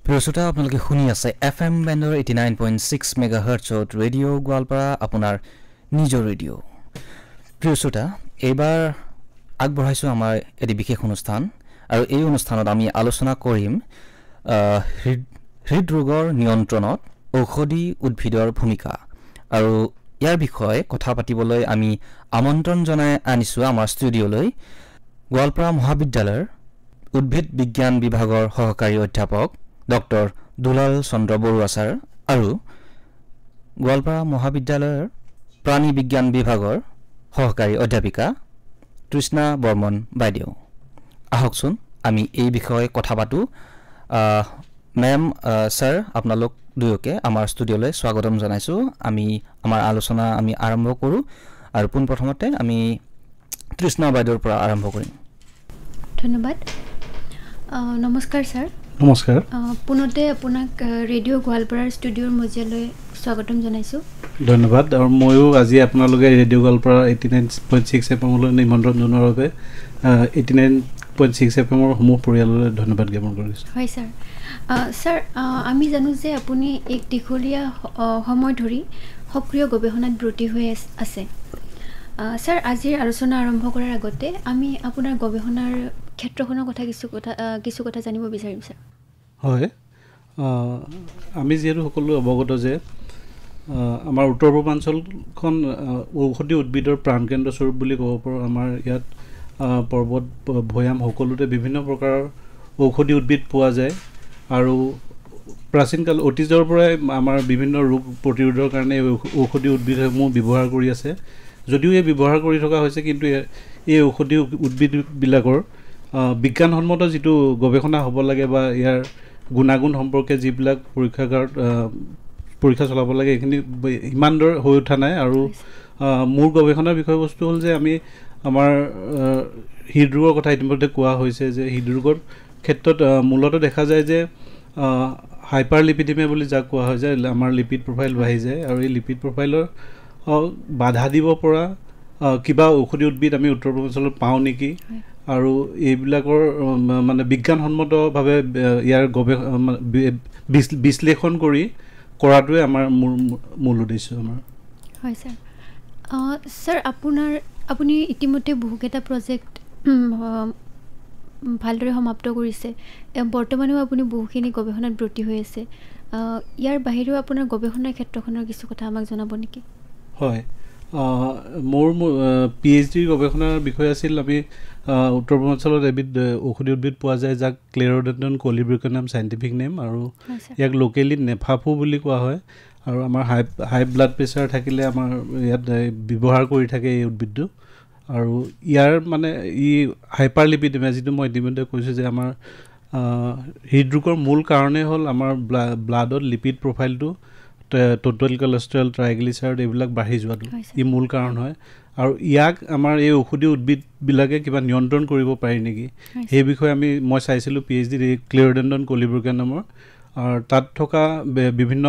প্ৰিয়সতা আপোনালোকে শুনি আছে FM বেণ্ডৰ 89.6 মেগাহাৰ্টছত ৰেডিঅ' গোৱালপাৰা আপোনাৰ নিজৰ ৰেডিঅ'। প্ৰিয়সতা এইবাৰ আগবঢ়াইছোঁ আমাৰ এটি বিশেষ অনুষ্ঠান আৰু এই অনুষ্ঠানত আমি আলোচনা কৰিম হৃদৰোগৰ নিয়ন্ত্ৰণত ঔষধি উদ্ভিদৰ ভূমিকা আৰু ইয়াৰ বিষয়ে কথা পাতিবলৈ আমি আমন্ত্ৰণ জনাই আনিছোঁ আমাৰ ষ্টুডিঅ'লৈ গোৱালপাৰা মহাবিদ্যালয়ৰ উদ্ভিদ বিজ্ঞান বিভাগৰ সহকাৰী অধ্যাপক ডক্টৰ দুলাল চন্দ্ৰ বৰুৱা ছাৰ আৰু গোৱালপাৰা মহাবিদ্যালয়ৰ প্ৰাণী বিজ্ঞান বিভাগৰ সহকাৰী অধ্যাপিকা তৃষ্ণা বৰ্মন বাইদেউ। আহকচোন আমি এই বিষয়ে কথা পাতোঁ। মেম ছাৰ আপোনালোক দুয়োকে আমাৰ ষ্টুডিঅ'লৈ স্বাগতম জনাইছোঁ। আমি আমাৰ আলোচনা আৰম্ভ কৰোঁ আৰু পোনপ্ৰথমতে আমি তৃষ্ণা বাইদেউৰ পৰা আৰম্ভ কৰিম। ধন্যবাদ। নমস্কাৰ ছাৰ। নমস্কাৰ। পুনতে আপোনাক ৰেডিঅ' গোৱালপাৰাৰ ষ্টুডিঅ'ৰ মজিয়ালৈ স্বাগতম জনাইছোঁ। ধন্যবাদ। আৰু ময়ো আজি আপোনালোকে ৰেডিঅ' গোৱালপাৰা 89.6 FM-লৈ নিমন্ত্ৰণ জনোৱাৰ বাবে 89.6 FM-ৰ সমূহ পৰিয়াললৈ ধন্যবাদ জ্ঞাপন কৰিছোঁ। হয় ছাৰ। ছাৰ, আমি জানো যে আপুনি এক দীঘলীয়া সময় ধৰি সক্ৰিয় গৱেষণাত ব্ৰতী হৈ আছে। ছাৰ, আজিৰ আলোচনা আৰম্ভ কৰাৰ আগতে আমি আপোনাৰ গৱেষণাৰ ক্ষেত্ৰখনৰ কথা কিছু কথা জানিব বিচাৰিম ছাৰ। হয়, আমি যিহেতু সকলো অৱগত যে আমাৰ উত্তৰ পূৰ্বাঞ্চলখন ঔষধি উদ্ভিদৰ প্ৰাণকেন্দ্ৰস্বৰূপ বুলি ক'ব পাৰোঁ। আমাৰ ইয়াত পৰ্বত ভৈয়াম সকলোতে বিভিন্ন প্ৰকাৰৰ ঔষধি উদ্ভিদ পোৱা যায় আৰু প্ৰাচীনকাল অতীজৰ পৰাই আমাৰ বিভিন্ন ৰোগ প্ৰতিৰোধৰ কাৰণে ঔষধি উদ্ভিদসমূহ ব্যৱহাৰ কৰি আছে। যদিও এই ব্যৱহাৰ কৰি থকা হৈছে, কিন্তু এই ঔষধি উদ্ভিদবিলাকৰ বিজ্ঞানসন্মত যিটো গৱেষণা হ'ব লাগে বা ইয়াৰ গুণাগুণ সম্পৰ্কে যিবিলাক পৰীক্ষা চলাব লাগে, এইখিনি ইমান দৰে হৈ উঠা নাই। আৰু মোৰ গৱেষণাৰ বিষয়বস্তু হ'ল যে আমি আমাৰ হৃদৰোগৰ কথা ইতিমধ্যে কোৱা হৈছে যে হৃদৰোগৰ ক্ষেত্ৰত মূলতঃ দেখা যায় যে হাইপাৰ লিপিডিমিয়া বুলি যাক কোৱা হয় যে আমাৰ লিপিড প্ৰফাইল বাঢ়ি যায়, আৰু এই লিপিড প্ৰফাইলৰ বাধা দিব পৰা কিবা ঔষধি উদ্ভিদ আমি উত্তৰ পূৰ্বাঞ্চলত পাওঁ নেকি, আৰু এইবিলাকৰ মানে বিজ্ঞানসন্মতভাৱে ইয়াৰ বিশ্লেষণ কৰি কৰাটোৱে আমাৰ মূল উদ্দেশ্য আমাৰ। হয় ছাৰ। ছাৰ, আপুনি ইতিমধ্যে বহুকেইটা প্ৰজেক্ট ভালদৰে সমাপ্ত কৰিছে। বৰ্তমানেও আপুনি বহুখিনি গৱেষণাত ব্ৰতী হৈ আছে। ইয়াৰ বাহিৰেও আপোনাৰ গৱেষণাৰ ক্ষেত্ৰখনৰ কিছু কথা আমাক জনাব নেকি? হয়, মোৰ PhD গৱেষণাৰ বিষয় আছিল আমি উত্তৰ পূৰ্বাঞ্চলত এবিধ ঔষধি উদ্ভিদ পোৱা যায় যাক ক্লেৰডেণ্ডন কলিব্ৰিকেনাম চাইণ্টিফিক নেম, আৰু ইয়াক লোকেলি নেফাফু বুলি কোৱা হয়। আৰু আমাৰ হাই ব্লাড প্ৰেছাৰ থাকিলে আমাৰ ইয়াত ব্যৱহাৰ কৰি থাকে এই উদ্ভিদটো। আৰু ইয়াৰ মানে হাইপাৰ লিপিডিমিয়া, যিটো মই ইতিমধ্যে কৈছোঁ যে আমাৰ হৃদৰোগৰ মূল কাৰণেই হ'ল আমাৰ ব্লাডত লিপিড প্ৰফাইলটো, টোটেল কলেষ্ট্ৰল, ট্ৰাইগ্লিচাৰাইড এইবিলাক বাঢ়ি যোৱাটো মূল কাৰণ হয়। আৰু ইয়াক আমাৰ এই ঔষধি উদ্ভিদবিলাকে কিবা নিয়ন্ত্ৰণ কৰিব পাৰি নেকি, সেই বিষয়ে মই চাইছিলোঁ PhD ক্লেৰডেণ্ডন কলিব্ৰিকেনামৰ। আৰু তাত থকা বিভিন্ন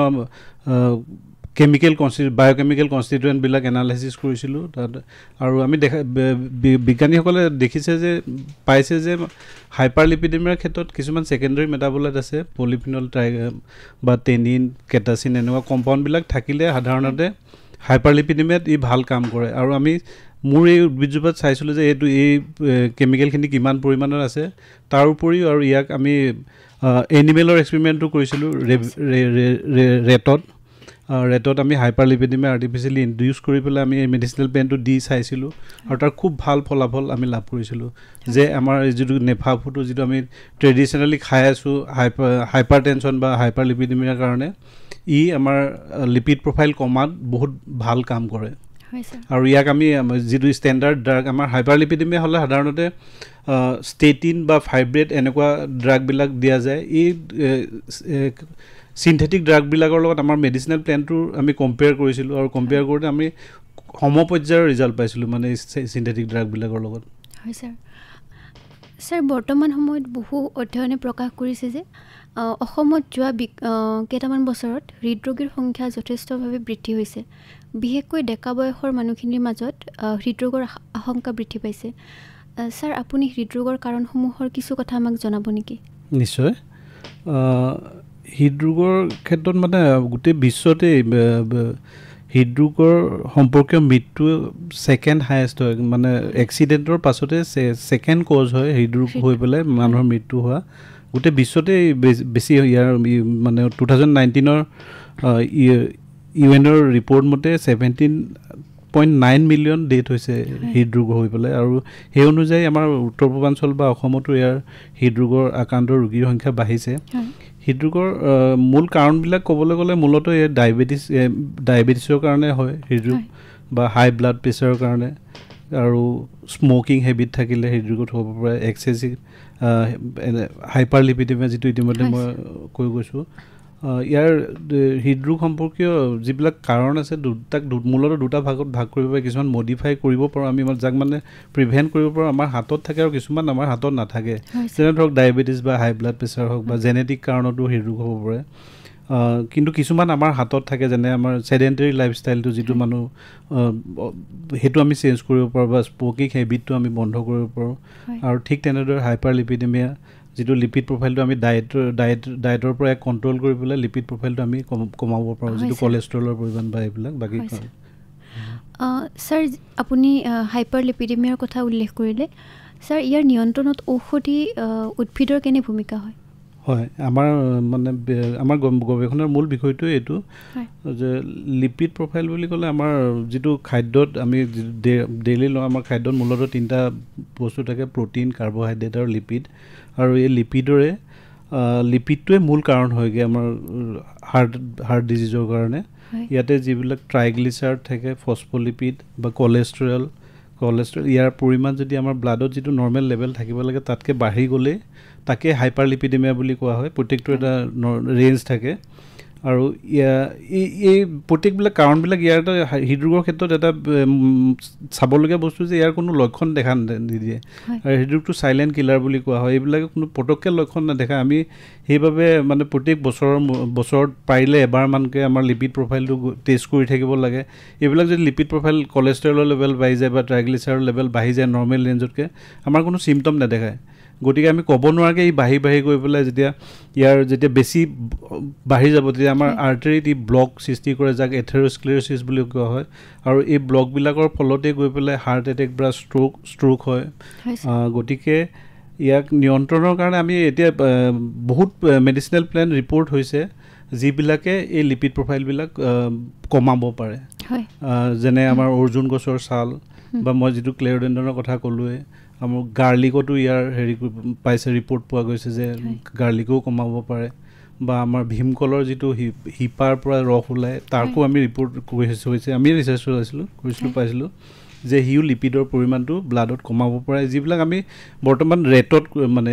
বায়'কেমিকেল কনষ্টিটুৱেণ্টবিলাক এনালাইচিছ কৰিছিলোঁ তাত। আৰু আমি বিজ্ঞানীসকলে পাইছে যে হাইপাৰ লিপিডিমিয়াৰ ক্ষেত্ৰত কিছুমান ছেকেণ্ডেৰী মেটাবলাইট আছে, পলিফিনল বা টেনিন, কেটাচিন এনেকুৱা কম্পাউণ্ডবিলাক থাকিলে সাধাৰণতে হাইপাৰ লিপিডিমিয়াত ভাল কাম কৰে। আৰু মোৰ এই উদ্ভিদজোপাত চাইছিলোঁ যে এই কেমিকেলখিনি কিমান পৰিমাণৰ আছে। তাৰ উপৰিও আৰু ইয়াক আমি এনিমেলৰ এক্সপেৰিমেণ্টো কৰিছিলোঁ ৰেটত আমি হাইপাৰ লিপিডিমিয়া আৰ্টিফিচিয়েলি ইনডিউচ কৰি পেলাই আমি এই মেডিচিনেল প্লেণ্টটো দি চাইছিলোঁ, আৰু তাৰ খুব ভাল ফলাফল আমি লাভ কৰিছিলোঁ যে আমাৰ যিটো নেফাফুটো যিটো আমি ট্ৰেডিশ্যনেলি খাই আছোঁ হাইপাৰ টেনশ্যন বা হাইপাৰ লিপিডিমিয়াৰ কাৰণে, আমাৰ লিপিড প্ৰফাইল কমাত বহুত ভাল কাম কৰে। আৰু ইয়াক আমি যিটো ষ্টেণ্ডাৰ্ড ড্ৰাগ, আমাৰ হাইপাৰ লিপিডিমিয়া হ'লে সাধাৰণতে ষ্টেটিন বা ফাইব্ৰেট এনেকুৱা ড্ৰাগবিলাক দিয়া যায়। এই চিন্থেটিক ড্ৰাগবিলাকৰ লগত আমাৰ মেডিচিনেল প্লেনটো আমি কম্পেয়াৰ কৰিছিলোঁ, আৰু কম্পেয়াৰ কৰোঁতে আমি সমপৰ্যায়ৰ ৰিজাল্ট পাইছিলোঁ মানে চিন্থেটিক ড্ৰাগবিলাকৰ লগত। হয় ছাৰ। ছাৰ, বৰ্তমান সময়ত বহু অধ্যয়নে প্ৰকাশ কৰিছে যে অসমত যোৱা কেইটামান বছৰত হৃদৰোগীৰ সংখ্যা যথেষ্টভাৱে বৃদ্ধি হৈছে। বিশেষকৈ ডেকা বয়সৰ মানুহখিনিৰ মাজত হৃদৰোগৰ আশংকা বৃদ্ধি পাইছে। ছাৰ, আপুনি হৃদৰোগৰ কাৰণসমূহৰ কিছু কথা আমাক জনাব নেকি? নিশ্চয়। হৃদৰোগৰ ক্ষেত্ৰত মানে গোটেই বিশ্বতে হৃদৰোগৰ সম্পৰ্কীয় মৃত্যু ছেকেণ্ড হায়েষ্ট হয় মানে এক্সিডেণ্টৰ পাছতে ছেকেণ্ড কজ হয় হৃদৰোগ হৈ পেলাই মানুহৰ মৃত্যু হোৱা গোটেই বিশ্বতে বেছি ইয়াৰ মানে 2019 ইউএনৰ ৰিপৰ্ট মতে 17.9 মিলিয়ন ডেথ হৈছে হৃদৰোগ হৈ পেলাই আৰু সেই অনুযায়ী আমাৰ উত্তৰ পূৰ্বাঞ্চল বা অসমতো ইয়াৰ হৃদৰোগৰ আক্ৰান্ত ৰোগীৰ সংখ্যা বাঢ়িছে হৃদৰোগৰ মূল কাৰণবিলাক ক'বলৈ গ'লে মূলতঃ এই ডায়েবেটিছৰ কাৰণে হয় হৃদৰোগ বা হাই ব্লাড প্ৰেছাৰৰ কাৰণে আৰু স্মকিং হেবিট থাকিলে হৃদৰোগত হ'ব পাৰে এক্সেছিভ হাইপাৰলিপিডিমিয়া যিটো ইতিমধ্যে মই কৈ গৈছোঁ ইয়াৰ হৃদৰোগ সম্পৰ্কীয় যিবিলাক কাৰণ আছে তাক মূলতঃ দুটা ভাগত ভাগ কৰিব পাৰি কিছুমান মডিফাই কৰিব পাৰোঁ আমি যাক মানে প্ৰিভেণ্ট কৰিব পাৰোঁ আমাৰ হাতত থাকে আৰু কিছুমান আমাৰ হাতত নাথাকে যেনে ধৰক ডায়েবেটিছ বা হাই ব্লাড প্ৰেছাৰ হওক বা জেনেটিক কাৰণতো হৃদৰোগ হ'ব পাৰে কিন্তু কিছুমান আমাৰ হাতত থাকে যেনে আমাৰ চেডেণ্টেৰী লাইফষ্টাইলটো যিটো মানুহ সেইটো আমি চেঞ্জ কৰিব পাৰোঁ বা স্মকিং হেবিটটো আমি বন্ধ কৰিব পাৰোঁ আৰু ঠিক তেনেদৰে হাইপাৰলিপিডিমিয়া যিটো লিপিড প্ৰফাইলটো আমি ডায়েটৰ পৰা কণ্ট্ৰল কৰি পেলাই লিপিড প্ৰফাইলটো আমি কমাব পাৰোঁ যিটো কলেষ্ট্ৰলৰ পৰিমাণ বা এইবিলাক বাকী ছাৰ আপুনি হাইপাৰলিপিডিমিয়াৰ কথা উল্লেখ কৰিলে ছাৰ ইয়াৰ নিয়ন্ত্ৰণত ঔষধি উদ্ভিদৰ কেনে ভূমিকা হয় হয় আমাৰ মানে আমাৰ গৱেষণাৰ মূল বিষয়টোৱে এইটো যে লিপিড প্ৰফাইল বুলি ক'লে আমাৰ যিটো খাদ্যত আমি ডেইলি লওঁ আমাৰ খাদ্যত মূলতঃ তিনিটা বস্তু থাকে প্ৰ'টিন কাৰ্বহাইড্ৰেট আৰু লিপিড আৰু এই লিপিডটোৱে মূল কাৰণ হয়গৈ আমাৰ হাৰ্ট ডিজিজৰ কাৰণে ইয়াতে যিবিলাক ট্ৰাইগ্লিচাৰাইড থাকে ফচফলিপিড বা কলেষ্ট্ৰল ইয়াৰ পৰিমাণ যদি আমাৰ ব্লাডত যিটো নৰ্মেল লেভেল থাকিব লাগে তাতকৈ বাঢ়ি গ'লে তাকে হাইপাৰলিপিডিমিয়া বুলি কোৱা হয় প্ৰত্যেকটো এটা ৰেঞ্জ থাকে আৰু এই প্ৰত্যেকবিলাক কাৰণবিলাক ইয়াৰ এটা হৃদৰোগৰ ক্ষেত্ৰত এটা চাবলগীয়া বস্তু যে ইয়াৰ কোনো লক্ষণ দেখা নিদিয়ে আৰু হৃদৰোগটো চাইলেণ্ট কিলাৰ বুলি কোৱা হয় এইবিলাকে কোনো পটককৈ লক্ষণ নেদেখা আমি সেইবাবে মানে প্ৰত্যেক বছৰত পাৰিলে এবাৰমানকৈ আমাৰ লিপিড প্ৰফাইলটো টেষ্ট কৰি থাকিব লাগে এইবিলাক যদি লিপিড প্ৰফাইল কলেষ্ট্ৰলৰ লেভেল বাঢ়ি যায় বা ট্ৰাইগ্লিচাৰৰ লেভেল বাঢ়ি যায় নৰ্মেল ৰেঞ্জতকৈ আমাৰ কোনো চিমটম নেদেখায় গতিকে আমি ক'ব নোৱাৰাকৈ এই বাঢ়ি গৈ পেলাই যেতিয়া বেছি বাঢ়ি যাব তেতিয়া আমাৰ আৰ্টাৰীত ই ব্লক সৃষ্টি কৰে যাক এথেৰস্ক্লেৰ'চিছ বুলি কোৱা হয় আৰু এই ব্লকবিলাকৰ ফলতে গৈ পেলাই হাৰ্ট এটেক বা ষ্ট্ৰোক হয় গতিকে ইয়াক নিয়ন্ত্ৰণৰ কাৰণে আমি এতিয়া বহুত মেডিচিনেল প্লেন ৰিপৰ্ট হৈছে যিবিলাকে এই লিপিড প্ৰফাইলবিলাক কমাব পাৰে যেনে আমাৰ অৰ্জুন গছৰ ছাল বা মই যিটো ক্লেৰডেণ্ডনৰ কথা ক'লোৱে আমাৰ গাৰ্লিকতো ইয়াৰ পাইছে ৰিপৰ্ট পোৱা গৈছে যে গাৰ্লিকো কমাব পাৰে বা আমাৰ ভীমকলৰ যিটো শিপাৰ পৰা ৰস ওলায় তাকো আমি ৰিপৰ্ট হৈছে আমি ৰিচাৰ্চ পাইছিলোঁ যে সিও লিপিডৰ পৰিমাণটো ব্লাডত কমাব পাৰে যিবিলাক আমি বৰ্তমান ৰেটত মানে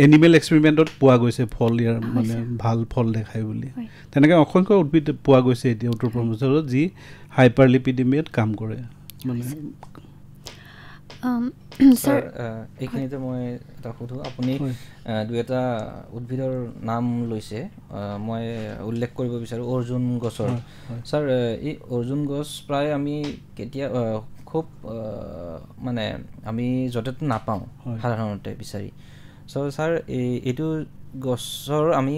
এনিমেল এক্সপেৰিমেণ্টত পোৱা গৈছে ফল ইয়াৰ মানে ভাল ফল দেখায় বুলি তেনেকৈ অসংখ্য উদ্ভিদ পোৱা গৈছে এতিয়া উত্তৰ পূৰ্বাঞ্চলত যি হাইপাৰলিপিডিমিয়াত কাম কৰে মানে ছাৰ এইখিনিতে মই এটা সোধোঁ আপুনি দুই এটা উদ্ভিদৰ নাম লৈছে মই উল্লেখ কৰিব বিচাৰোঁ অৰ্জুন গছৰ ছাৰ এই অৰ্জুন গছ প্ৰায় আমি খুব মানে আমি য'তে ত'তে নাপাওঁ সাধাৰণতে বিচাৰি ছাৰ এইটো গছৰ আমি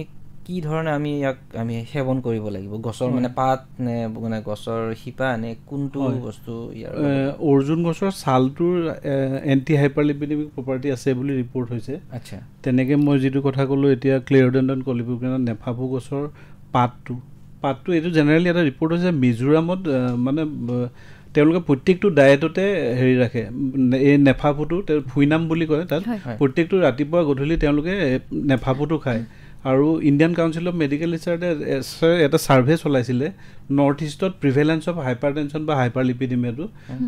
কি ধৰণে ইয়াক আমি সেৱন কৰিব লাগিব গছৰ মানে পাত নে মানে গছৰ শিপা নে কোনটো বস্তু ইয়াৰ অৰ্জুন গছৰ ছালটোৰ এণ্টি হাইপাৰলিপিডেমিক প্ৰপাৰ্টি আছে বুলি ৰিপৰ্ট হৈছে আচ্ছা তেনেকৈ মই যিটো কথা ক'লোঁ এতিয়া ক্লেৰডেণ্ডন কলিব্ৰিকেনাম নেফাফু গছৰ পাতটো এইটো জেনেৰেলি এটা ৰিপৰ্ট হৈছে মিজোৰামত মানে তেওঁলোকে প্ৰত্যেকটো ডায়েটতে হেৰি ৰাখে এই নেফাফুটো ফুইনাম বুলি কয় তাত প্ৰত্যেকটো ৰাতিপুৱা গধূলি তেওঁলোকে নেফাফুটো খায় আৰু ইণ্ডিয়ান কাউন্সিল অফ মেডিকেল ৰিচাৰ্চে এটা ছাৰ্ভে চলাইছিলে নৰ্থ ইষ্টত প্ৰিভেলেঞ্চ অফ হাইপাৰটেনশ্যন বা হাইপাৰলিপিডিমিয়াটো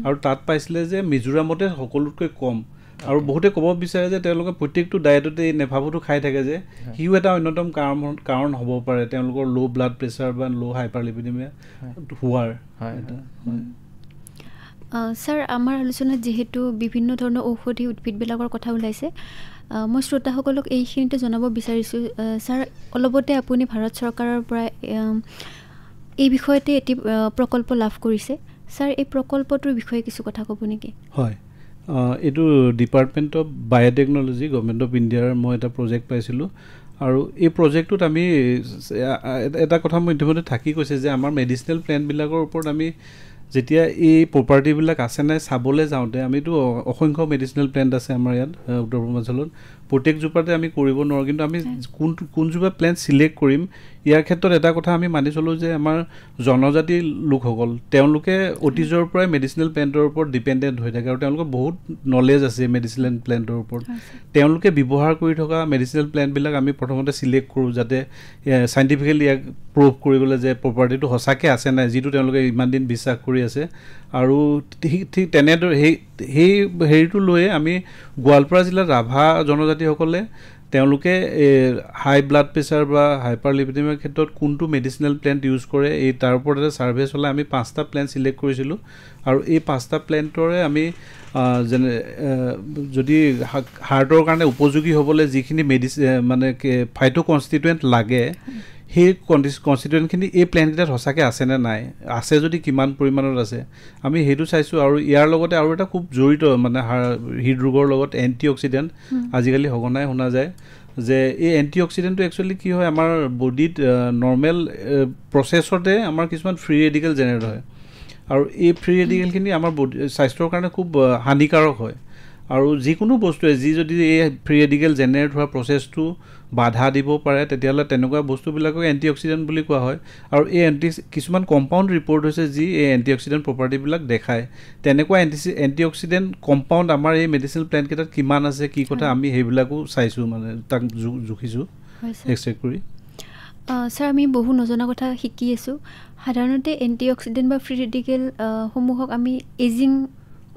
আৰু তাত পাইছিলে যে মিজোৰামতে সকলোতকৈ কম আৰু বহুতে ক'ব বিচাৰে যে তেওঁলোকে প্ৰত্যেকটো ডায়েটতে এই নেফাফুটো খাই থাকে যে সিও এটা অন্যতম কাৰণ হ'ব পাৰে তেওঁলোকৰ ল' ব্লাড প্ৰেছাৰ বা ল' হাইপাৰলিপিডিমিয়া হোৱাৰ ছাৰ আমাৰ আলোচনাত যিহেতু বিভিন্ন ধৰণৰ ঔষধি উদ্ভিদবিলাকৰ কথা ওলাইছে মই শ্ৰোতাসকলক এইখিনিতে জনাব বিচাৰিছোঁ ছাৰ অলপতে আপুনি ভাৰত চৰকাৰৰ পৰা এই বিষয়তে এটি প্ৰকল্প লাভ কৰিছে ছাৰ এই প্ৰকল্পটোৰ বিষয়ে কিছু কথা ক'ব নেকি হয় এইটো department of biotechnology government of ইণ্ডিয়াৰ মই এটা প্ৰজেক্ট পাইছিলোঁ আৰু এই প্ৰজেক্টটোত আমি এটা কথা মই ইতিমধ্যে থাকি কৈছে যে আমাৰ মেডিচিনেল প্লেণ্টবিলাকৰ ওপৰত আমি যেতিয়া এই প্ৰপাৰ্টিবিলাক আছে নাই চাবলৈ যাওঁতে আমিতো অসংখ্য মেডিচিনেল প্লেণ্ট আছে আমাৰ ইয়াত উত্তৰ পূৰ্বাঞ্চলত প্ৰত্যেকজোপাতে আমি কৰিব নোৱাৰোঁ কিন্তু আমি কোনজোপা প্লেণ্ট ছিলেক্ট কৰিম ইয়াৰ ক্ষেত্ৰত এটা কথা আমি মানি চলোঁ যে আমাৰ জনজাতি লোকসকল তেওঁলোকে অতীজৰ পৰাই মেডিচিনেল প্লেণ্টৰ ওপৰত ডিপেণ্ডেণ্ট হৈ থাকে আৰু তেওঁলোকৰ বহুত নলেজ আছে মেডিচিনেল প্লেণ্টৰ ওপৰত তেওঁলোকে ব্যৱহাৰ কৰি থকা মেডিচিনেল প্লেণ্টবিলাক আমি প্ৰথমতে ছিলেক্ট কৰোঁ যাতে চাইণ্টিফিকেলি ইয়াক প্ৰুভ কৰিবলৈ যে প্ৰপাৰ্টিটো সঁচাকৈ আছে নাই যিটো তেওঁলোকে ইমান দিন বিশ্বাস কৰি আছে আৰু ঠিক তেনেদৰে সেই হেৰিটো লৈয়ে আমি গোৱালপাৰা জিলাৰ ৰাভা জনজাতিসকলে তেওঁলোকে হাই ব্লাড প্ৰেছাৰ বা হাইপাৰ লিপিডেমিয়াৰ ক্ষেত্ৰত কোনটো মেডিচিনেল প্লেণ্ট ইউজ কৰে এই তাৰ ওপৰত এটা ছাৰ্ভে চলাই আমি 5টা প্লেণ্ট ছিলেক্ট কৰিছিলোঁ আৰু এই 5টা প্লেণ্টৰে আমি যেনে যদি হাৰ্টৰ কাৰণে উপযোগী হ'বলৈ যিখিনি মানে ফাইটো কনষ্টিটুৱেণ্ট লাগে সেই কনষ্টিটুৱেণ্টখিনি এই প্লেণ্টকেইটাত সঁচাকৈ আছেনে নাই আছে যদি কিমান পৰিমাণত আছে আমি সেইটো চাইছোঁ আৰু ইয়াৰ লগতে আৰু এটা খুব জড়িত মানে হৃদৰোগৰ লগত এণ্টি অক্সিডেণ্ট আজিকালি সঘনাই শুনা যায় যে এই এণ্টি অক্সিডেণ্টটো একচুৱেলি কি হয় আমাৰ বডিত নৰ্মেল প্ৰচেছতে আমাৰ কিছুমান ফ্ৰী ৰেডিকেল জেনেৰেট হয় আৰু এই ফ্ৰী ৰেডিকেলখিনি আমাৰ স্বাস্থ্যৰ কাৰণে খুব হানিকাৰক হয় আৰু যিকোনো বস্তুৱে যদি এই ফ্ৰী ৰেডিকেল জেনেৰেট হোৱা প্ৰচেছটো বাধা দিব পাৰে তেতিয়াহ'লে তেনেকুৱা বস্তুবিলাকক এণ্টি অক্সিডেণ্ট বুলি কোৱা হয় আৰু এই কিছুমান কম্পাউণ্ড ৰিপৰ্ট হৈছে যি এই এণ্টি অক্সিডেণ্ট প্ৰপাৰ্টিবিলাক দেখায় তেনেকুৱা এণ্টি অক্সিডেণ্ট কম্পাউণ্ড আমাৰ এই মেডিচিনেল প্লেণ্টকেইটাত কিমান আছে কি কথা আমি সেইবিলাকো চাইছোঁ মানে তাক জুখিছোঁ এক্সট্ৰেক্ট কৰি ছাৰ আমি বহু নজনা কথা শিকি আছোঁ সাধাৰণতে এণ্টি অক্সিডেণ্ট বা ফ্ৰী ৰেডিকেল সমূহক আমি এজিং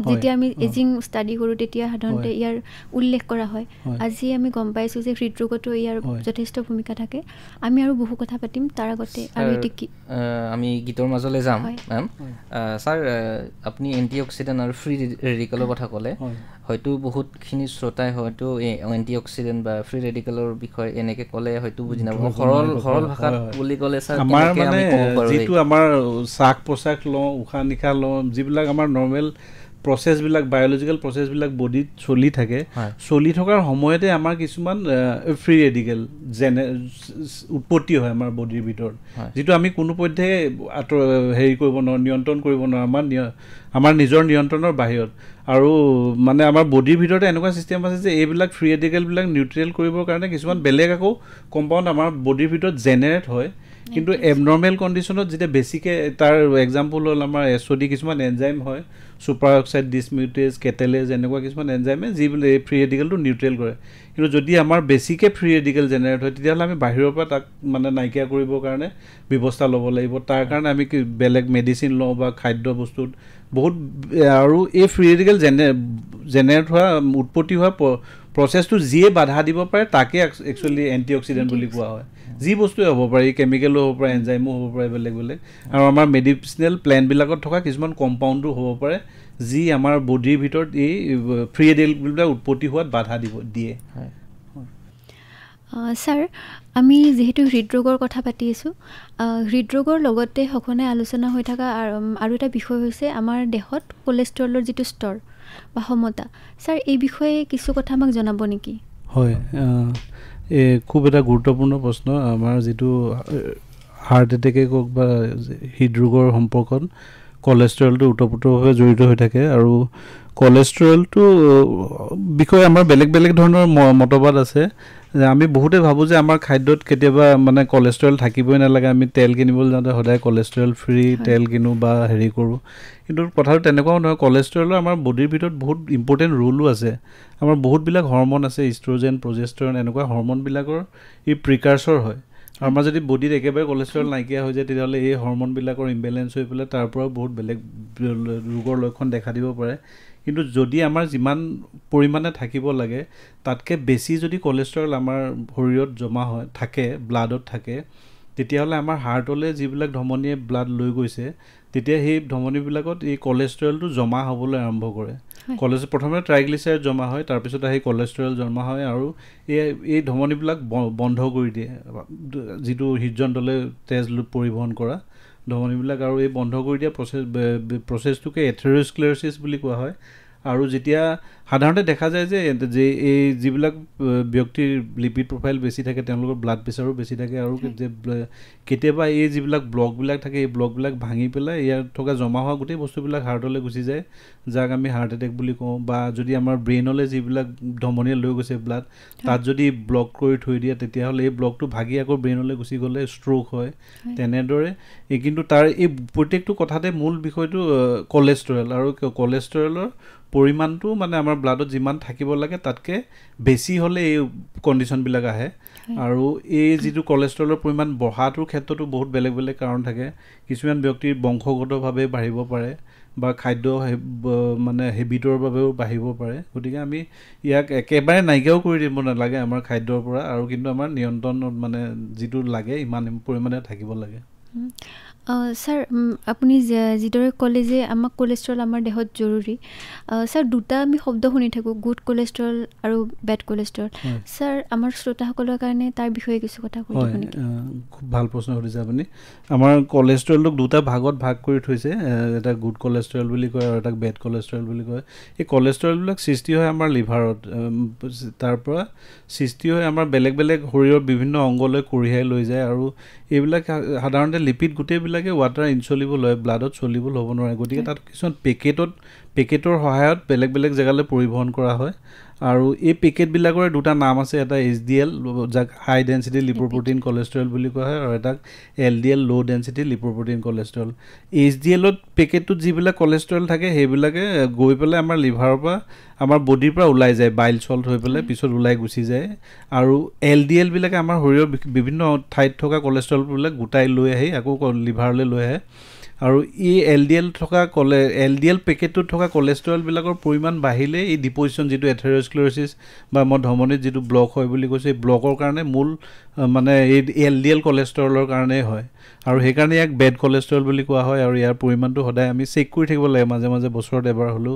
যেতিয়া আমি এজিং ষ্টাডি কৰোঁ তেতিয়া সাধাৰণতে ইয়াৰ উল্লেখ কৰা হয় আজি আমি গম পাইছোঁ যে হৃদৰোগতো ইয়াৰ যথেষ্ট ভূমিকা থাকে আমি আৰু বহু কথা পাতিম তাৰ আগতে আৰু এটি কি আমি গীতৰ মাজলৈ যাম মেম ছাৰ আপুনি এণ্টি অক্সিডেণ্ট আৰু ফ্ৰী ৰেডিকেলৰ কথা ক'লে হয়তো বহুতখিনি শ্ৰোতাই হয়তো এণ্টি অক্সিডেণ্ট বা ফ্ৰী ৰেডিকেলৰ বিষয়ে এনেকৈ ক'লে হয়তো বুজি নাপাব সৰল ভাষাত বুলি ক'লে ছাৰ আমাৰ মানে যিটো আমাৰ শ্বাস প্ৰশ্বাস লওঁ উশাহ নিশাহ লওঁ যিবিলাক আমাৰ নৰ্মেল প্ৰচেছবিলাক বায়'লজিকেল প্ৰচেছবিলাক বডিত চলি থাকে চলি থকাৰ সময়তে আমাৰ কিছুমান ফ্ৰী ৰেডিকেল উৎপত্তি হয় আমাৰ বডিৰ ভিতৰত যিটো আমি কোনোপধ্যে হেৰি কৰিব নোৱাৰোঁ নিয়ন্ত্ৰণ কৰিব নোৱাৰোঁ আমাৰ নিজৰ নিয়ন্ত্ৰণৰ বাহিৰত আৰু মানে আমাৰ বডিৰ ভিতৰতে এনেকুৱা ছিষ্টেম আছে যে এইবিলাক ফ্ৰী ৰেডিকেলবিলাক নিউট্ৰেল কৰিবৰ কাৰণে কিছুমান বেলেগ আকৌ কম্পাউণ্ড আমাৰ বডিৰ ভিতৰত জেনেৰেট হয় কিন্তু এবনৰ্মেল কণ্ডিশ্যনত যেতিয়া বেছিকৈ তাৰ এক্সাম্পল হ'ল আমাৰ SOD কিছুমান এনজাইম হয় ছুপাৰ অক্সাইড ডিছমিউটেজ কেটেলেজ এনেকুৱা কিছুমান এনজাইমে যিবিলাক এই ফ্ৰী ৰেডিকেলটো নিউট্ৰেল কৰে কিন্তু যদি আমাৰ বেছিকৈ ফ্ৰী ৰেডিকেল জেনেৰেট হয় তেতিয়াহ'লে আমি বাহিৰৰ পৰা তাক মানে নাইকিয়া কৰিবৰ কাৰণে ব্যৱস্থা ল'ব লাগিব তাৰ কাৰণে আমি বেলেগ মেডিচিন লওঁ বা খাদ্য বস্তুত বহুত আৰু এই ফ্ৰী ৰেডিকেল জেনেৰেট হোৱা উৎপত্তি হোৱা প্ৰচেছটো যিয়ে বাধা দিব পাৰে তাকে একচুৱেলি এণ্টি অক্সিডেণ্ট বুলি কোৱা হয় যি বস্তুৱে হ'ব পাৰে কেমিকেলো হ'ব পাৰে এনজাইমো হ'ব পাৰে বেলেগ বেলেগ আৰু আমাৰ মেডিচিনেল প্লেণ্টবিলাকত থকা কিছুমান কম্পাউণ্ডো হ'ব পাৰে যি আমাৰ বডিৰ ভিতৰত এই ফ্ৰী ৰেডিকেলবিলাক উৎপত্তি হোৱাত বাধা দিয়ে ছাৰ আমি যিহেতু হৃদৰোগৰ কথা পাতি আছোঁ হৃদৰোগৰ লগতে সঘনাই আলোচনা হৈ থকা আৰু এটা বিষয় হৈছে আমাৰ দেহত কলেষ্ট্ৰলৰ যিটো স্তৰ বা সমতা ছাৰ এই বিষয়ে কিছু কথা আমাক জনাব নেকি হয় খুব এটা গুৰুত্বপূৰ্ণ প্ৰশ্ন আমাৰ যিটো হাৰ্ট এটেকে কওক বা হৃদৰোগৰ সম্পৰ্কত কলেষ্ট্ৰলটো ওতপ্ৰোতভাৱে জড়িত হৈ থাকে আৰু কলেষ্ট্ৰলটো বিষয়ে আমাৰ বেলেগ বেলেগ ধৰণৰ মতবাদ আছে আমি বহুতে ভাবোঁ যে আমাৰ খাদ্যত কেতিয়াবা মানে কলেষ্ট্ৰল থাকিবই নালাগে আমি তেল কিনিবলৈ যাওঁতে সদায় কলেষ্ট্ৰল ফ্ৰী তেল কিনো বা হেৰি কৰোঁ কিন্তু কথাটো তেনেকুৱাও নহয় কলেষ্ট্ৰলৰ আমাৰ বডিৰ ভিতৰত বহুত ইম্পৰ্টেণ্ট ৰোলো আছে আমাৰ বহুতবিলাক হৰমন আছে ইষ্ট্ৰজেন প্ৰজেষ্টৰন এনেকুৱা হৰমনবিলাকৰ ই প্ৰিকাৰ্চৰ হয় আৰু আমাৰ যদি বডিত একেবাৰে কলেষ্ট্ৰল নাইকিয়া হৈ যায় তেতিয়াহ'লে এই হৰমনবিলাকৰ ইম্বেলেঞ্চ হৈ পেলাই তাৰ পৰাও বহুত বেলেগ ৰোগৰ লক্ষণ দেখা দিব পাৰে কিন্তু যদি আমাৰ যিমান পৰিমাণে থাকিব লাগে তাতকৈ বেছি যদি কলেষ্ট্ৰল আমাৰ শৰীৰত জমা হয় থাকে ব্লাডত থাকে তেতিয়াহ'লে আমাৰ হাৰ্টলৈ যিবিলাক ধমনীয়ে ব্লাড লৈ গৈছে তেতিয়া সেই ধমনীবিলাকত এই কলেষ্ট্ৰলটো জমা হ'বলৈ আৰম্ভ কৰে প্ৰথমে ট্ৰাইগ্লিচাৰাইড জমা হয় তাৰপিছত আহি কলেষ্ট্ৰল জমা হয় আৰু এই ধমনীবিলাক বন্ধ কৰি দিয়ে যিটো হৃদযন্ত্ৰলৈ তেজ পৰিবহণ কৰা ধমনীবিলাক আৰু এই বন্ধ কৰি দিয়া প্ৰচেছটোকে এথেৰ'স্ক্লেৰ'চিছ বুলি কোৱা হয় আৰু যেতিয়া সাধাৰণতে দেখা যায় যে এই যিবিলাক ব্যক্তিৰ লিপিড প্ৰফাইল বেছি থাকে তেওঁলোকৰ ব্লাড প্ৰেছাৰো বেছি থাকে আৰু কেতিয়াবা এই যিবিলাক ব্লকবিলাক থাকে এই ব্লকবিলাক ভাঙি পেলাই ইয়াত থকা জমা হোৱা গোটেই বস্তুবিলাক হাৰ্টলৈ গুচি যায় যাক আমি হাৰ্ট এটেক বুলি কওঁ বা যদি আমাৰ ব্ৰেইনলৈ যিবিলাক ধমনীয়ে লৈ গৈছে ব্লাড তাত যদি ব্লক কৰি থৈ দিয়ে তেতিয়াহ'লে এই ব্লকটো ভাগি আকৌ ব্ৰেইনলৈ গুচি গ'লে ষ্ট্ৰোক হয় তেনেদৰে কিন্তু তাৰ এই প্ৰত্যেকটো কথাতে মূল বিষয়টো কলেষ্ট্ৰল আৰু কলেষ্ট্ৰলৰ পৰিমাণটো মানে আমাৰ ব্লাডত যিমান থাকিব লাগে তাতকৈ বেছি হ'লে এই কণ্ডিশ্যনবিলাক আহে আৰু এই যিটো কলেষ্ট্ৰলৰ পৰিমাণ বঢ়াটোৰ ক্ষেত্ৰতো বহুত বেলেগ বেলেগ কাৰণ থাকে কিছুমান ব্যক্তিৰ বংশগতভাৱে বাঢ়িব পাৰে বা খাদ্য মানে হেবিটৰ বাবেও বাঢ়িব পাৰে গতিকে আমি ইয়াক একেবাৰে নাইকিয়াও কৰি দিব নালাগে আমাৰ খাদ্যৰ পৰা আৰু কিন্তু আমাৰ নিয়ন্ত্ৰণত মানে যিটো লাগে ইমান পৰিমাণে থাকিব লাগে স্যাৰ আপুনি যিদৰে ক'লে যে আমাক কলেষ্ট্ৰল আমাৰ দেহত জৰুৰী স্যাৰ দুটা আমি শব্দ শুনি থাকোঁ গুড কলেষ্ট্ৰল আৰু বেড কলেষ্ট্ৰল স্যাৰ আমাৰ শ্ৰোতাসকলৰ কাৰণে তাৰ বিষয়ে কিছু কথা কৈ দিব নেকি খুব ভাল প্ৰশ্ন সুধিছে আপুনি আমাৰ কলেষ্ট্ৰলক দুটা ভাগত ভাগ কৰি থৈছে এটা গুড কলেষ্ট্ৰল বুলি কয় আৰু এটা বেড কলেষ্ট্ৰল বুলি কয় এই কলেষ্ট্ৰলবিলাক সৃষ্টি হয় আমাৰ লিভাৰত তাৰ পৰা সৃষ্টি হয় আমাৰ বেলেগ বেলেগ শৰীৰৰ বিভিন্ন অংগলৈ কঢ়িয়াই লৈ যায় আৰু এইবিলাক সাধাৰণতে লিপিড গোটেইবিলাকে ৱাটাৰ ইনচলিবল হয় ব্লাডত চলিবল হ'ব নোৱাৰে গতিকে তাত কিছুমান পেকেটৰ সহায়ত বেলেগ বেলেগ জেগালৈ পৰিবহণ কৰা হয় আৰু এই পেকেটবিলাকৰ দুটা নাম আছে এটা HDL যাক হাই ডেঞ্চিটি লিপ'প্ৰটিন কলেষ্ট্ৰল বুলি কোৱা হয় আৰু এটাক LDL ল' ডেঞ্চিটি লিপ'প্ৰটিন কলেষ্ট্ৰল HDLত পেকেটটোত যিবিলাক কলেষ্ট্ৰল থাকে সেইবিলাকে গৈ পেলাই আমাৰ লিভাৰৰ পৰা আমাৰ বডিৰ পৰা ওলাই যায় বাইল চল্ট হৈ পেলাই পিছত ওলাই গুচি যায় আৰু LDL বিলাকে আমাৰ শৰীৰৰ বিভিন্ন ঠাইত থকা কলেষ্ট্ৰলবিলাক গোটাই লৈ আহি আকৌ লিভাৰলৈ লৈ আহে আৰু এই LDL পেকেটটোত থকা কলেষ্ট্ৰলবিলাকৰ পৰিমাণ বাঢ়িলে এই ডিপ'জিশ্যন যিটো এথেৰ'স্ক্লেৰ'চিছ বা মই ধমনীত যিটো ব্লক হয় বুলি কৈছোঁ এই ব্লকৰ কাৰণে মূল মানে এই LDL কলেষ্ট্ৰলৰ কাৰণেই হয় আৰু সেইকাৰণে ইয়াক বেড কলেষ্ট্ৰল বুলি কোৱা হয় আৰু ইয়াৰ পৰিমাণটো সদায় আমি চেক কৰি থাকিব লাগে মাজে মাজে বছৰত এবাৰ হ'লেও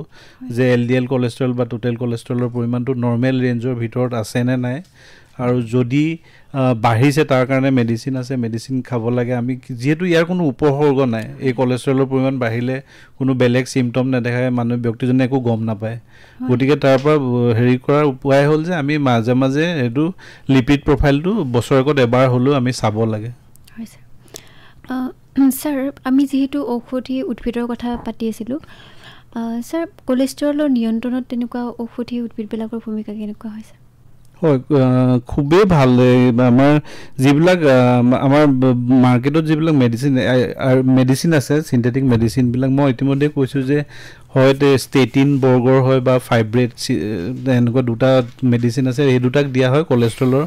যে LDL কলেষ্ট্ৰল বা টোটেল কলেষ্ট্ৰলৰ পৰিমাণটো নৰ্মেল ৰেঞ্জৰ ভিতৰত আছে নে নাই আৰু যদি বাঢ়িছে তাৰ কাৰণে মেডিচিন আছে মেডিচিন খাব লাগে আমি যিহেতু ইয়াৰ কোনো উপসৰ্গ নাই এই কলেষ্ট্ৰলৰ পৰিমাণ বাঢ়িলে কোনো বেলেগ চিমটম নেদেখায় ব্যক্তিজনে একো গম নাপায় গতিকে তাৰ পৰা হেৰি কৰাৰ উপায় হ'ল যে আমি মাজে মাজে এইটো লিপিড প্ৰফাইলটো বছৰেকত এবাৰ হ'লেও আমি চাব লাগে হয় স্যাৰ আমি যিহেতু ঔষধি উদ্ভিদৰ কথা পাতি আছিলোঁ স্যাৰ কলেষ্ট্ৰলৰ নিয়ন্ত্ৰণত তেনেকুৱা ঔষধি উদ্ভিদবিলাকৰ ভূমিকা কেনেকুৱা হৈছে হয় খুবেই ভাল আমাৰ যিবিলাক আমাৰ মাৰ্কেটত যিবিলাক মেডিচিন আছে চিন্থেটিক মেডিচিনবিলাক মই ইতিমধ্যে কৈছোঁ যে হয় ষ্টেটিন বৰ্গৰ হয় বা ফাইব্ৰেট এনেকুৱা দুটা মেডিচিন আছে এই দুটাক দিয়া হয় কলেষ্ট্ৰলৰ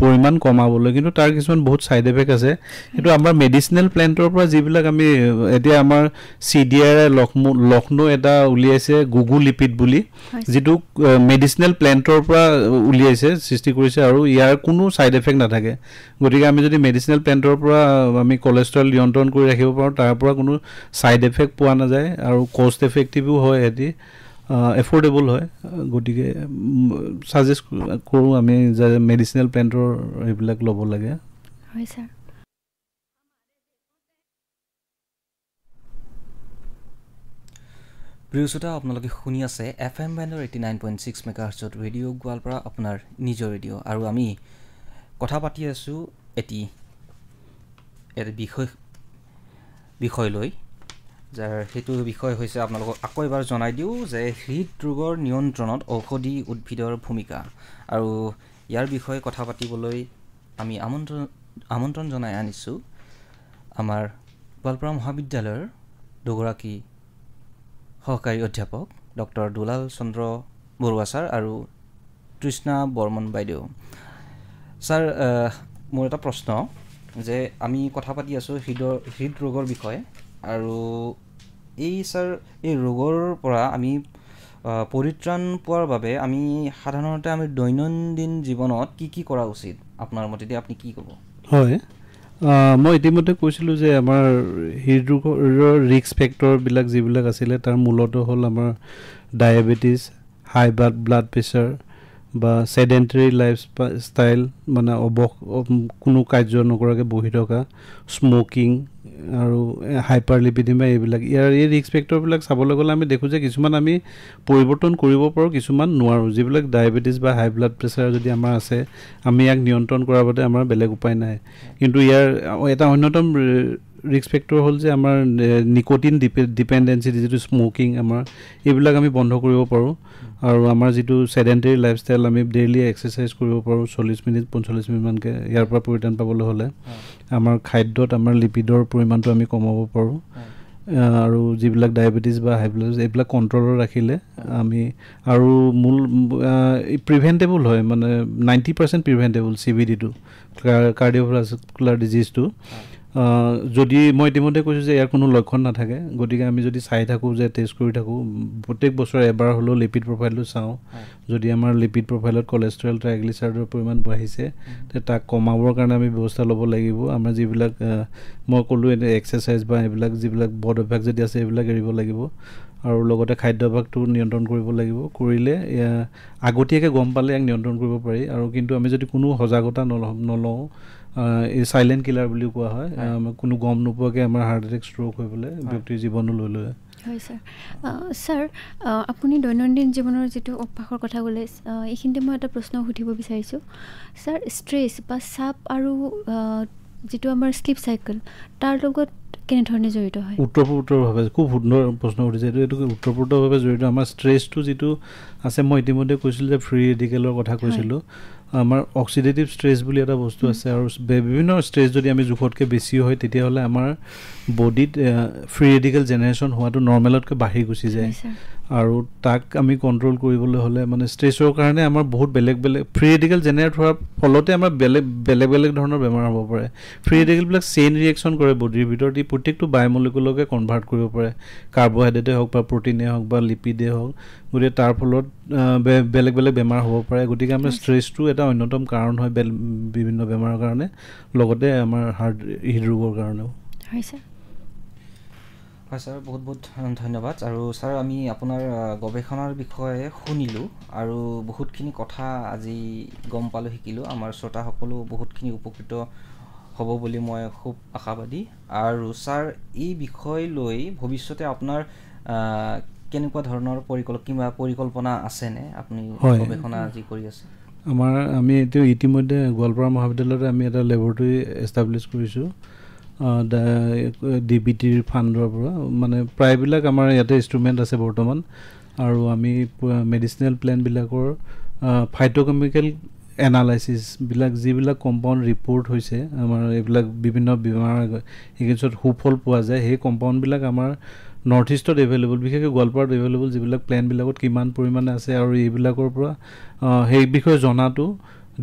পৰিমাণ কমাবলৈ কিন্তু তাৰ কিছুমান বহুত ছাইড এফেক্ট আছে সেইটো আমাৰ মেডিচিনেল প্লেণ্টৰ পৰা যিবিলাক আমি এতিয়া আমাৰ CDR লক্ষ্ণৌ এটা উলিয়াইছে গুগু লিপিড বুলি যিটো মেডিচিনেল প্লেণ্টৰ পৰা উলিয়াইছে সৃষ্টি কৰিছে আৰু ইয়াৰ কোনো ছাইড এফেক্ট নাথাকে গতিকে আমি যদি মেডিচিনেল প্লেণ্টৰ পৰা আমি কলেষ্ট্ৰল নিয়ন্ত্ৰণ কৰি ৰাখিব পাৰোঁ তাৰ পৰা কোনো ছাইড এফেক্ট পোৱা নাযায় আৰু কষ্ট এফেক্টিভো হয় এটি এফৰ্ডেবল হয় গতিকে ছাজেষ্ট কৰোঁ আমি যে মেডিচিনেল প্লেণ্টৰ এইবিলাক ল'ব লাগে হয় ছাৰ প্ৰিয় শ্ৰোতা আপোনালোকে শুনি আছে FM বেণ্ডৰ 89.6 মেগাহাৰ্টছত ৰেডিঅ' গোৱালপাৰা আপোনাৰ নিজৰ ৰেডিঅ' আৰু আমি কথা পাতি আছোঁ এটি বিষয় লৈ যাৰ সেইটো বিষয় হৈছে আপোনালোকক আকৌ এবাৰ জনাই দিওঁ যে হৃদৰোগৰ নিয়ন্ত্ৰণত ঔষধি উদ্ভিদৰ ভূমিকা আৰু ইয়াৰ বিষয়ে কথা পাতিবলৈ আমি আমন্ত্ৰণ জনাই আনিছোঁ আমাৰ গোৱালপাৰা মহাবিদ্যালয়ৰ দুগৰাকী সহকাৰী অধ্যাপক ডক্টৰ দুলাল চন্দ্ৰ বৰুৱা ছাৰ আৰু তৃষ্ণা বৰ্মন বাইদেউ ছাৰ মোৰ এটা প্ৰশ্ন যে আমি কথা পাতি আছোঁ হৃদৰোগৰ বিষয়ে আৰু এই ছাৰ এই ৰোগৰ পৰা আমি পৰিত্ৰাণ পোৱাৰ বাবে আমি সাধাৰণতে আমি দৈনন্দিন জীৱনত কি কৰা উচিত আপোনাৰ মতে আপুনি কি ক'ব হয় মই ইতিমধ্যে কৈছিলোঁ যে আমাৰ হৃদৰোগৰ ৰিস্ক ফেক্টৰবিলাক যিবিলাক আছিলে তাৰ মূলতঃ হ'ল আমাৰ ডায়েবেটিছ হাই ব্লাড প্ৰেছাৰ বা চেডেণ্টেৰী লাইফ ষ্টাইল মানে কোনো কাৰ্য নকৰাকৈ বহি থকা স্মকিং আৰু হাইপাৰলিপিডিমা এইবিলাক ইয়াৰ এই ৰিস্ক ফেক্টৰবিলাক চাবলৈ গ'লে আমি দেখোঁ যে কিছুমান আমি পৰিৱৰ্তন কৰিব পাৰোঁ, কিছুমান নোৱাৰোঁ। যিবিলাক ডায়েবেটিছ বা হাই ব্লাড প্ৰেছাৰ যদি আমাৰ আছে, আমি ইয়াক নিয়ন্ত্ৰণ কৰাৰ বাবে আমাৰ বেলেগ উপায় নাই। কিন্তু ইয়াৰ এটা অন্যতম ৰিস্ক ফেক্টৰ হ'ল যে আমাৰ নিকোটিন ডিপেণ্ডেঞ্চি, যিটো স্মকিং আমাৰ, এইবিলাক আমি বন্ধ কৰিব পাৰোঁ। আৰু আমাৰ যিটো চেডেণ্টেৰী লাইফষ্টাইল, আমি ডেইলি এক্সাৰচাইজ কৰিব পাৰোঁ 40 মিনিট 45 মিনিটমানকৈ। ইয়াৰ পৰা পৰিত্ৰাণ পাবলৈ হ'লে আমাৰ খাদ্যত আমাৰ লিপিডৰ পৰিমাণটো আমি কমাব পাৰোঁ। আৰু যিবিলাক ডায়েবেটিছ বা হাই ব্লাড এইবিলাক কণ্ট্ৰলত ৰাখিলে আমি, আৰু মূল প্ৰিভেণ্টেবল হয়, মানে 90% প্ৰিভেণ্টেবল CVD-টো, কাৰ্ডিঅ'ভাস্কুলাৰ ডিজিজটো। যদি মই ইতিমধ্যে কৈছোঁ যে ইয়াৰ কোনো লক্ষণ নাথাকে, গতিকে আমি যদি চাই থাকোঁ, যে টেষ্ট কৰি থাকোঁ, প্ৰত্যেক বছৰে এবাৰ হ'লেও লিপিড প্ৰফাইলটো চাওঁ। যদি আমাৰ লিপিড প্ৰফাইলত কলেষ্ট্ৰল, ট্ৰাইগ্লিচাৰাইডৰ পৰিমাণ বাঢ়িছে, তাক কমাবৰ কাৰণে আমি ব্যৱস্থা ল'ব লাগিব। আমাৰ যিবিলাক মই ক'লোঁ এক্সাৰচাইজ বা এইবিলাক যিবিলাক বদ অভ্যাস যদি আছে, এইবিলাক এৰিব লাগিব। আৰু লগতে খাদ্যাভ্যাসটো নিয়ন্ত্ৰণ কৰিব লাগিব। কৰিলে আগতীয়াকৈ গম পালে ইয়াক নিয়ন্ত্ৰণ কৰিব পাৰি। আৰু কিন্তু আমি যদি কোনো সজাগতা নলওঁ, এই চাইলেণ্ট কিলাৰ বুলিও কোৱা হয়, কোনো গম নোপোৱাকৈ আমাৰ হাৰ্ট এটেক, ষ্ট্ৰ'ক হৈ পেলাই ব্যক্তিৰ জীৱনো লৈ লয়। হয় ছাৰ। ছাৰ, আপুনি দৈনন্দিন জীৱনৰ যিটো অভ্যাসৰ কথা ক'লে, এইখিনিতে মই এটা প্ৰশ্ন সুধিব বিচাৰিছোঁ। ছাৰ, ষ্ট্ৰেছ বা চাপ আৰু যিটো আমাৰ স্লিপ চাইকেল, তাৰ লগত কেনেধৰণে জড়িত হয়? ওতঃপ্ৰোতভাৱে খুব সুন্দৰ প্ৰশ্ন সুধিছে। এইটো ওতঃপ্ৰোতভাৱে জড়িত। আমাৰ ষ্ট্ৰেছটো যিটো আছে, মই ইতিমধ্যে কৈছিলোঁ যে ফ্ৰী ৰেডিকেলৰ কথা কৈছিলোঁ। আমাৰ অক্সিডেটিভ ষ্ট্ৰেছ বুলি এটা বস্তু আছে, আৰু বিভিন্ন ষ্ট্ৰেছ যদি আমি জোখতকৈ বেছি হয়, তেতিয়াহ'লে আমাৰ বডিত ফ্ৰী ৰেডিকেল জেনেৰেশ্যন হোৱাটো নৰ্মেলতকৈ বাঢ়ি গুচি যায়। আৰু তাক আমি কণ্ট্ৰল কৰিবলৈ হ'লে, মানে ষ্ট্ৰেছৰ কাৰণে আমাৰ বহুত বেলেগ ফ্ৰী ৰেডিকেল জেনেৰেট হোৱাৰ ফলতে আমাৰ বেলেগ ধৰণৰ বেমাৰ হ'ব পাৰে। ফ্ৰী ৰেডিকেলবিলাক চেইন ৰিয়েকশ্যন কৰে বডিৰ ভিতৰত, ই প্ৰত্যেকটো বায়'মলিকুলকে কনভাৰ্ট কৰিব পাৰে, কাৰ্বহাইড্ৰেটেই হওক বা প্ৰটিনেই হওক বা লিপিডেই হওক। গতিকে তাৰ ফলত বেলেগ বেমাৰ হ'ব পাৰে। গতিকে আমাৰ ষ্ট্ৰেছটো এটা অন্যতম কাৰণ হয় বিভিন্ন বেমাৰৰ কাৰণে, লগতে আমাৰ হৃদৰোগৰ কাৰণেও। হয় ছাৰ। হয় ছাৰ, বহুত ধন্যবাদ। আৰু ছাৰ, আমি আপোনাৰ গৱেষণাৰ বিষয়ে শুনিলোঁ আৰু বহুতখিনি কথা আজি গম পালোঁ, শিকিলোঁ। আমাৰ শ্ৰোতাসকলো বহুতখিনি উপকৃত হ'ব বুলি মই খুব আশাবাদী। আৰু ছাৰ, এই বিষয় লৈ ভৱিষ্যতে আপোনাৰ কেনেকুৱা ধৰণৰ পৰিকল্পনা আছেনে? আপুনি গৱেষণা যি কৰি আছে? আমি ইতিমধ্যে গোৱালপাৰা মহাবিদ্যালয়তে আমি এটা লেবৰেটৰী এষ্টাব্লিছ কৰিছোঁ DBTৰ ফাণ্ডৰ পৰা। মানে প্ৰায়বিলাক আমাৰ ইয়াতে ইনষ্ট্ৰুমেণ্ট আছে বৰ্তমান। আৰু আমি মেডিচিনেল প্লেণ্টবিলাকৰ ফাইটোকেমিকেল এনালাইচিছবিলাক, যিবিলাক কম্পাউণ্ড ৰিপৰ্ট হৈছে আমাৰ, এইবিলাক বিভিন্ন বেমাৰ এগেইনষ্টত সুফল পোৱা যায়, সেই কম্পাউণ্ডবিলাক আমাৰ নৰ্থ ইষ্টত এভেইলেবল, বিশেষকৈ গোৱালপাৰাত এভেইলেবল, যিবিলাক প্লেণ্টবিলাকত কিমান পৰিমাণে আছে আৰু এইবিলাকৰ পৰা সেই বিষয়ে জনাটো।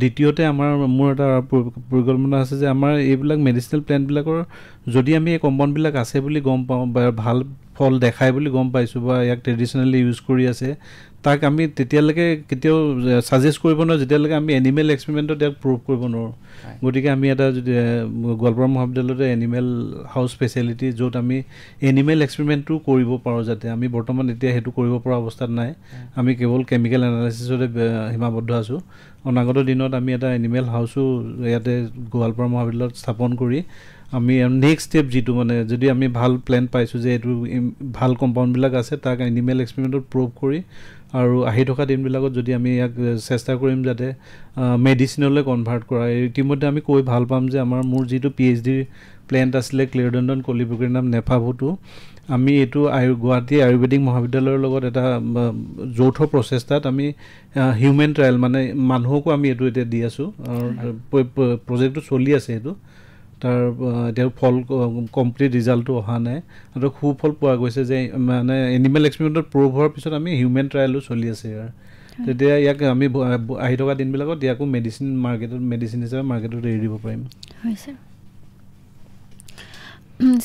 দ্বিতীয়তে মোৰ এটা পৰিকল্পনা আছে যে আমাৰ এইবিলাক মেডিচিনেল প্লেণ্টবিলাকৰ যদি আমি এই কম্পাউণ্ডবিলাক আছে বুলি গম পাওঁ, বা ভাল ফল দেখায় বুলি গম পাইছোঁ, বা ইয়াক ট্ৰেডিশ্যনেলি ইউজ কৰি আছে, তাক আমি তেতিয়ালৈকে কেতিয়াও ছাজেষ্ট কৰিব নোৱাৰোঁ যেতিয়ালৈকে আমি এনিমেল এক্সপেৰিমেণ্টত ইয়াক প্ৰুভ কৰিব নোৱাৰোঁ। গতিকে আমি এটা যদি গোৱালপাৰা মহাবিদ্যালয়তে এনিমেল হাউচ ফেচিলিটি, য'ত আমি এনিমেল এক্সপেৰিমেণ্টটো কৰিব পাৰোঁ, যাতে আমি বৰ্তমান এতিয়া সেইটো কৰিব পৰা অৱস্থাত নাই। আমি কেৱল কেমিকেল এনালাইচিছতে সীমাবদ্ধ আছোঁ। অনাগত দিনত আমি এটা এনিমেল হাউচো ইয়াতে গোৱালপাৰা মহাবিদ্যালয়ত স্থাপন কৰি আমি নেক্সট ষ্টেপ যিটো, মানে যদি আমি ভাল প্লেন পাইছোঁ যে এইটো ভাল কম্পাউণ্ডবিলাক আছে, তাক এনিমেল এক্সপেৰিমেণ্টত প্ৰুভ কৰি, আৰু আহি থকা দিনবিলাকত যদি আমি ইয়াক চেষ্টা কৰিম যাতে মেডিচিনলৈ কনভাৰ্ট কৰা। ইতিমধ্যে আমি কৈ ভাল পাম যে মোৰ যিটো PhD প্লেণ্ট আছিলে ক্লিৰডেণ্ডন কলিব্ৰিকেনাম নেফাভোটো, আমি এইটো গুৱাহাটী আয়ুৰ্বেদিক মহাবিদ্যালয়ৰ লগত এটা যৌথ প্ৰচেষ্টাত আমি হিউমেন ট্ৰায়েল, মানে মানুহকো আমি এইটো এতিয়া দি আছোঁ। প্ৰজেক্টটো চলি আছে। এইটো তাৰ এতিয়া ফল কমপ্লিট ৰিজাল্টটো অহা নাই, আৰু সুফল পোৱা গৈছে যে মানে এনিমেল এক্সপেৰিমেণ্টত প্ৰুভ হোৱাৰ পিছত আমি হিউমেন ট্ৰায়েলো চলি আছে ইয়াৰ। তেতিয়া ইয়াক আমি আহি থকা দিনবিলাকত ইয়াকো মেডিচিন হিচাপে মাৰ্কেটত এৰি দিব পাৰিম। হয় ছাৰ।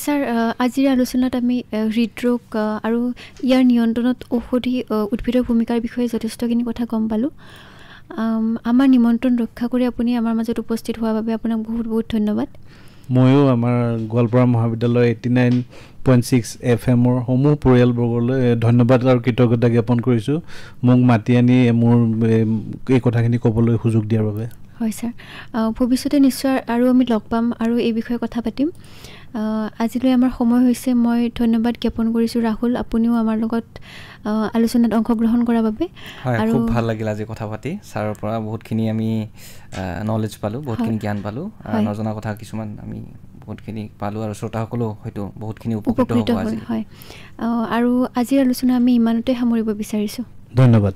ছাৰ, আজিৰ আলোচনাত আমি হৃদৰোগ আৰু ইয়াৰ নিয়ন্ত্ৰণত ঔষধি উদ্ভিদৰ ভূমিকাৰ বিষয়ে যথেষ্টখিনি কথা গম পালোঁ। আমাৰ নিমন্ত্ৰণ ৰক্ষা কৰি আপুনি আমাৰ মাজত উপস্থিত হোৱাৰ বাবে আপোনাক বহুত ধন্যবাদ। ময়ো আমাৰ গোৱালপাৰা মহাবিদ্যালয় 89.6 FM সমূহ পৰিয়ালবৰ্গলৈ ধন্যবাদ আৰু কৃতজ্ঞতা জ্ঞাপন কৰিছোঁ, মোক মাতি আনি মোৰ এই কথাখিনি ক'বলৈ সুযোগ দিয়াৰ বাবে। হয় ছাৰ, ভৱিষ্যতে নিশ্চয় আৰু আমি লগ পাম আৰু এই বিষয়ে কথা পাতিম। আজিলৈ আমাৰ সময় হৈছে। মই ধন্যবাদ জ্ঞাপন কৰিছোঁ ৰাহুল, আপুনিও আমাৰ লগত আলোচনাত অংশগ্ৰহণ কৰাৰ বাবে। আৰু খুব ভাল লাগিল আজি কথা পাতি। ছাৰৰ পৰা বহুতখিনি আমি নলেজ পালোঁ, বহুতখিনি জ্ঞান পালোঁ, নজনা কথা কিছুমান আমি বহুতখিনি পালোঁ আৰু শ্ৰোতাসকলেও হয়তো বহুতখিনি উপকৃত হ'ব আজি। হয়, আৰু আজিৰ আলোচনা আমি ইমানতে সামৰিব বিচাৰিছোঁ। ধন্যবাদ।